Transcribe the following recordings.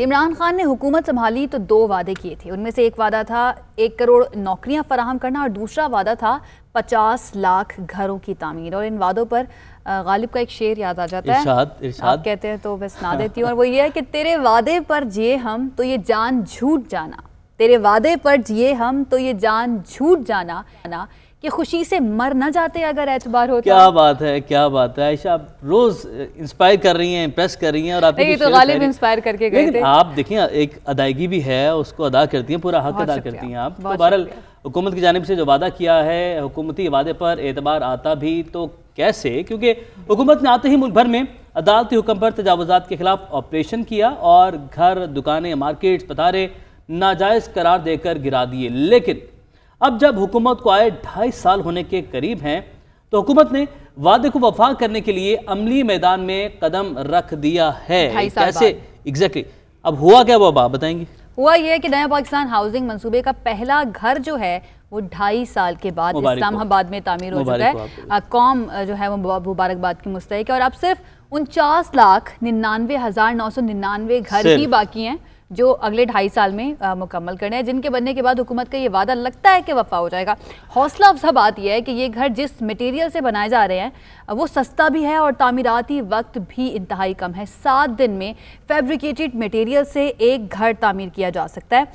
इमरान खान ने हुकूमत संभाली तो 2 वादे किए थे। उनमें से एक वादा था 1 करोड़ नौकरियां फराहम करना और दूसरा वादा था 50 लाख घरों की तामीर। और इन वादों पर गालिब का एक शेर याद आ जाता है, आप कहते हैं तो बस सुना देती हूँ। और वो ये है कि तेरे वादे पर जिए हम तो ये जान झूठ जाना, तेरे वादे पर जिए हम तो ये जान झूठ जाना कि खुशी से मर न जाते अगर एतबार होता। क्या बात है, क्या बात है आयशा, आप रोज इंस्पायर कर रही हैं, इम्प्रेस कर रही हैं। और आप तो गालिब इंस्पायर करके गए थे। आप देखिए एक अदायगी भी है, उसको अदा करती हैं, पूरा हक अदा करती हैं आप। तो बहरहाल हुकूमत की जानिब से जो वादा किया है, हुकूमती वादे पर एतबार आता भी तो कैसे, क्योंकि हुकूमत ने आते ही मुल्क भर में अदालती हुक्म पर तजावुजात के खिलाफ ऑपरेशन किया और घर, दुकानें, मार्केट्स, पतारे नाजायज़ करार देकर गिरा दिए। लेकिन अब जब हुकूमत को आए 2.5 साल होने के करीब हैं तो हुकूमत ने वादे को वफा करने के लिए अमली मैदान में कदम रख दिया है। कैसे एग्जैक्टली अब हुआ क्या, वो आप बताएंगे? हुआ ये है कि नया पाकिस्तान हाउसिंग मंसूबे का पहला घर जो है वो 2.5 साल के बाद इस्लामाबाद में तामीर हो चुका है। कौम जो है वो मुबारकबाद की मुस्तहिक है। और अब सिर्फ 49,99,999 घर ही बाकी हैं जो अगले 2.5 साल में मुकम्मल करने हैं, जिनके बनने के बाद हुकूमत का ये वादा लगता है कि वफा हो जाएगा। हौसला अफजा बात यह है कि ये घर जिस मटेरियल से बनाए जा रहे हैं वो सस्ता भी है और तामीराती वक्त भी इंतहाई कम है। 7 दिन में फैब्रिकेटेड मटेरियल से एक घर तामीर किया जा सकता है।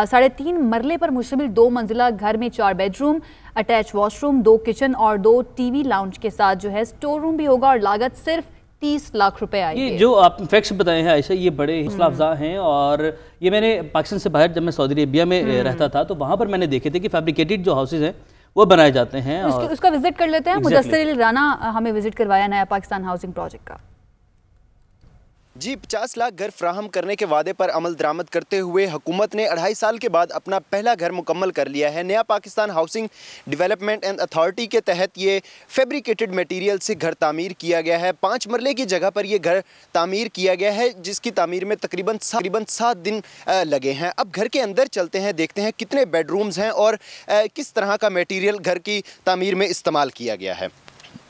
3.5 मरले पर मुश्तमिल 2 मंजिला घर में 4 बेडरूम, अटैच वॉशरूम, 2 किचन और 2 टीवी लाउंज के साथ जो है स्टोर रूम भी होगा और लागत सिर्फ 30 लाख रुपए आएंगे। ये जो आप फैक्ट्स बताए हैं आयशा, ये बड़े हौसला अफजा हैं। और ये मैंने पाकिस्तान से बाहर जब मैं सऊदी अरेबिया में रहता था तो वहाँ पर मैंने देखे थे कि फैब्रिकेटेड जो हाउसेज हैं वो बनाए जाते हैं। उसका विजिट कर लेते हैं। मुदस्सिर राना हमें विजिट करवाया नया पाकिस्तान हाउसिंग प्रोजेक्ट का। जी, 50 लाख घर फ्राहम करने के वादे पर अमल दरामद करते हुए हुकूमत ने 2.5 साल के बाद अपना पहला घर मुकम्मल कर लिया है। नया Pakistan housing development and authority के तहत ये फैब्रिकेटेड मटेरियल से घर तामीर किया गया है। 5 मरले की जगह पर ये घर तामीर किया गया है, जिसकी तामीर में तकरीबन 7 दिन लगे हैं। अब घर के अंदर चलते हैं, देखते हैं कितने बेडरूम्स हैं और किस तरह का मटीरियल घर की तामीर में इस्तेमाल किया गया है।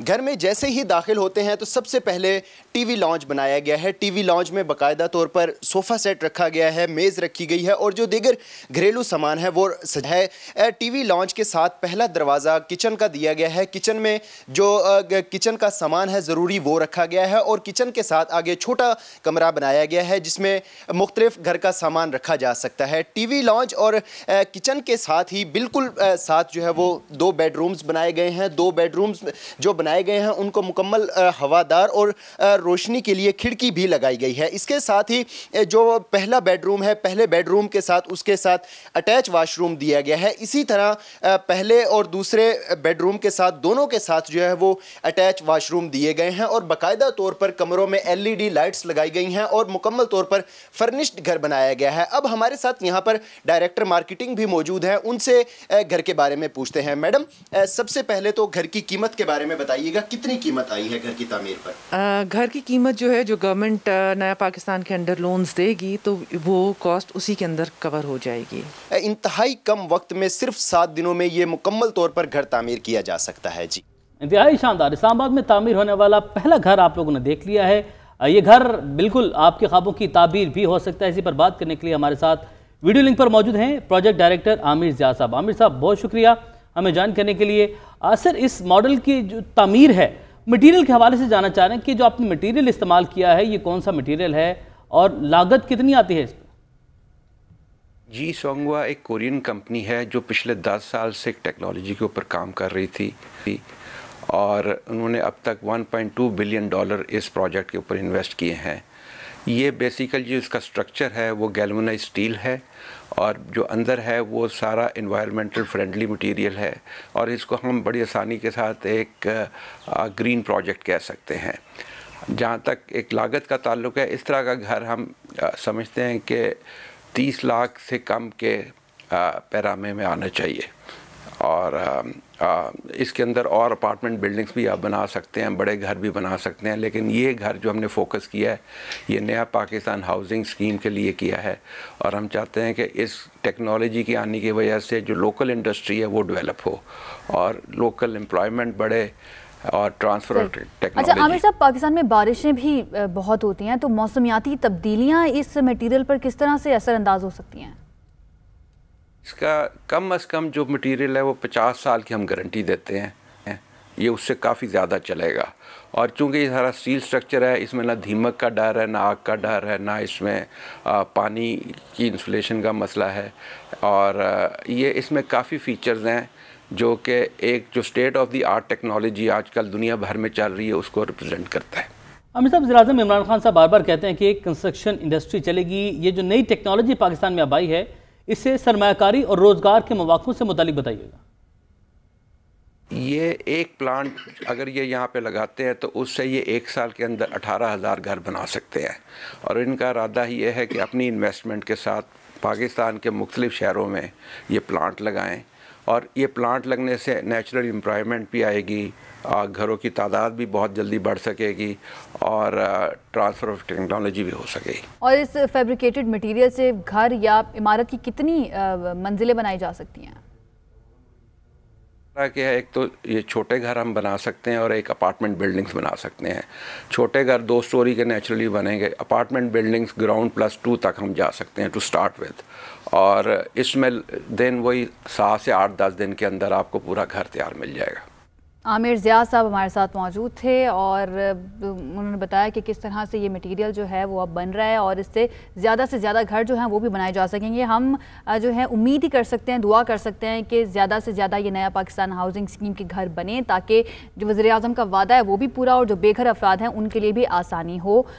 घर में जैसे ही दाखिल होते हैं तो सबसे पहले टीवी लॉन्च बनाया गया है। टीवी लॉन्च में बाकायदा तौर पर सोफ़ा सेट रखा गया है, मेज़ रखी गई है और जो दीगर घरेलू सामान है वो है। टीवी लॉन्च के साथ पहला दरवाज़ा किचन का दिया गया है। किचन में जो किचन का सामान है ज़रूरी वो रखा गया है और किचन के साथ आगे छोटा कमरा बनाया गया है जिसमें मुख्तलिफ घर का सामान रखा जा सकता है। टीवी लॉन्च और किचन के साथ ही बिल्कुल साथ जो है वो 2 बेडरूम्स बनाए गए हैं। 2 बेडरूम्स जो बनाए गए हैं उनको मुकम्मल हवादार और रोशनी के लिए खिड़की भी लगाई गई है। इसके साथ ही जो पहला बेडरूम है, पहले बेडरूम के साथ उसके साथ अटैच वॉशरूम दिया गया है। इसी तरह पहले और दूसरे बेडरूम के साथ दोनों के साथ जो है वो अटैच वॉशरूम दिए गए हैं और बाकायदा तौर पर कमरों में LED लाइट्स लगाई गई हैं और मुकम्मल तौर पर फर्निश्ड घर बनाया गया है। अब हमारे साथ यहाँ पर डायरेक्टर मार्केटिंग भी मौजूद है, उनसे घर के बारे में पूछते हैं। मैडम, सबसे पहले तो घर की कीमत के बारे में बताइएगा, कितनी कीमत आई है घर की तामीर पर? घर की कीमत जो है, जो गवर्नमेंट नया पाकिस्तान के अंडर लोन्स देगी तो वो कॉस्ट उसी के अंदर कवर हो जाएगी। इंतहाई कम वक्त में सिर्फ 7 दिनों में ये मुकम्मल तौर पर घर तामीर किया जा सकता है। जी, इंतहाई शानदार। इस्लामाबाद में तामीर होने वाला पहला घर आप लोगों ने देख लिया है। ये घर बिल्कुल आपके ख्वाबों की ताबीर भी हो सकता है। इसी पर बात करने के लिए हमारे साथ वीडियो लिंक पर मौजूद हैं प्रोजेक्ट डायरेक्टर आमिर ज़िया साहब। आमिर साहब, बहुत शुक्रिया हमें ज्वाइन करने के लिए। सर, इस मॉडल की जो तामीर है, मटेरियल के हवाले से जानना चाह रहे हैं कि जो आपने मटेरियल इस्तेमाल किया है ये कौन सा मटेरियल है और लागत कितनी आती है इस पर? जी, सोंगवा एक कोरियन कंपनी है जो पिछले 10 साल से एक टेक्नोलॉजी के ऊपर काम कर रही थी और उन्होंने अब तक $1.2 बिलियन इस प्रोजेक्ट के ऊपर इन्वेस्ट किए हैं। ये बेसिकली जो इसका स्ट्रक्चर है वो गैल्वेनाइज्ड स्टील है और जो अंदर है वो सारा एनवायरमेंटल फ्रेंडली मटेरियल है और इसको हम बड़ी आसानी के साथ एक ग्रीन प्रोजेक्ट कह सकते हैं। जहाँ तक एक लागत का ताल्लुक है, इस तरह का घर हम समझते हैं कि 30 लाख से कम के पैरामे में आना चाहिए और इसके अंदर और अपार्टमेंट बिल्डिंग्स भी आप बना सकते हैं, बड़े घर भी बना सकते हैं। लेकिन ये घर जो हमने फोकस किया है ये नया पाकिस्तान हाउसिंग स्कीम के लिए किया है और हम चाहते हैं कि इस टेक्नोलॉजी के आने की वजह से जो लोकल इंडस्ट्री है वो डेवलप हो और लोकल एम्प्लॉयमेंट बढ़े, اور ٹرانسفر آف اچھا ٹیکنالوجی۔ عامر صاحب، پاکستان میں بارشیں بھی بہت ہوتی ہیں، تو موسمیاتی تبدیلیاں اس میٹیریل پر کس طرح سے اثر انداز ہو سکتی ہیں؟ اس کا کم از کم جو مٹیریل ہے وہ 50 سال کی ہم گارنٹی دیتے ہیں، یہ اس سے کافی زیادہ چلے گا، اور چونکہ یہ سارا اسٹیل سٹرکچر ہے، اس میں نہ دھیمک کا ڈر ہے، نہ آگ کا ڈر ہے، نہ اس میں پانی کی انسولیشن کا مسئلہ ہے، اور یہ اس میں کافی فیچرز ہیں جو کہ ایک جو state of the art technology آج کل دنیا بھر میں چل رہی ہے اس کو ریپرزینٹ کرتا ہے۔ عامر صاحب، وزیراعظم عمران خان صاحب بار بار کہتے ہیں کہ کنسٹرکشن انڈسٹری چلے گی، یہ جو نئی ٹیکنالوجی پاکستان میں اب آئی ہے اس سے سرمایہ کاری اور روزگار کے مواقع سے متعلق بتائیے گا۔ یہ ایک پلانٹ اگر یہ یہاں پہ لگاتے ہیں تو اس سے یہ 1 سال کے اندر 18,000 گھر بنا سکتے ہیں، اور ان کا ارادہ یہ ہے کہ اپنی انویسٹمنٹ کے ساتھ پاکستان کے مختلف شہروں میں یہ پلانٹ لگائیں، اور یہ پلانٹ لگنے سے نیچرل امپلائمنٹ بھی آئے گی، گھروں کی تعداد بھی بہت جلدی بڑھ سکے گی، اور ٹرانسفر آف ٹیکنالوجی بھی ہو سکے گی۔ اور اس فیبریکیٹڈ مٹیریل سے گھر یا عمارت کی کتنی منزلیں بنائی جا سکتی ہیں؟ کہ ایک تو یہ چھوٹے گھر ہم بنا سکتے ہیں اور ایک اپارٹمنٹ بلڈنگز بنا سکتے ہیں۔ چھوٹے گھر 2 سٹوری کے نیچرلی بنیں گے، اپارٹمنٹ بلڈنگز گراؤنڈ +2 تک ہم جا سکتے ہیں ٹو سٹارٹ وتھ، اور اس میں دن وہی 7 سے 8-10 دن کے اندر آپ کو پورا گھر تیار مل جائے گا۔ عامر ضیاء صاحب ہمارے ساتھ موجود تھے، اور انہوں نے بتایا کہ کس طرح سے یہ مٹیریل جو ہے وہ اب بن رہا ہے، اور اس سے زیادہ گھر جو ہیں وہ بھی بنائے جا سکیں گے۔ ہم جو ہے امید ہی کر سکتے ہیں، دعا کر سکتے ہیں کہ زیادہ سے زیادہ یہ نیا پاکستان ہاؤسنگ اسکیم کے گھر بنے، تاکہ جو وزیر اعظم کا وعدہ ہے وہ بھی پورا، اور جو بے گھر افراد ہیں ان کے لیے بھی آسانی ہو۔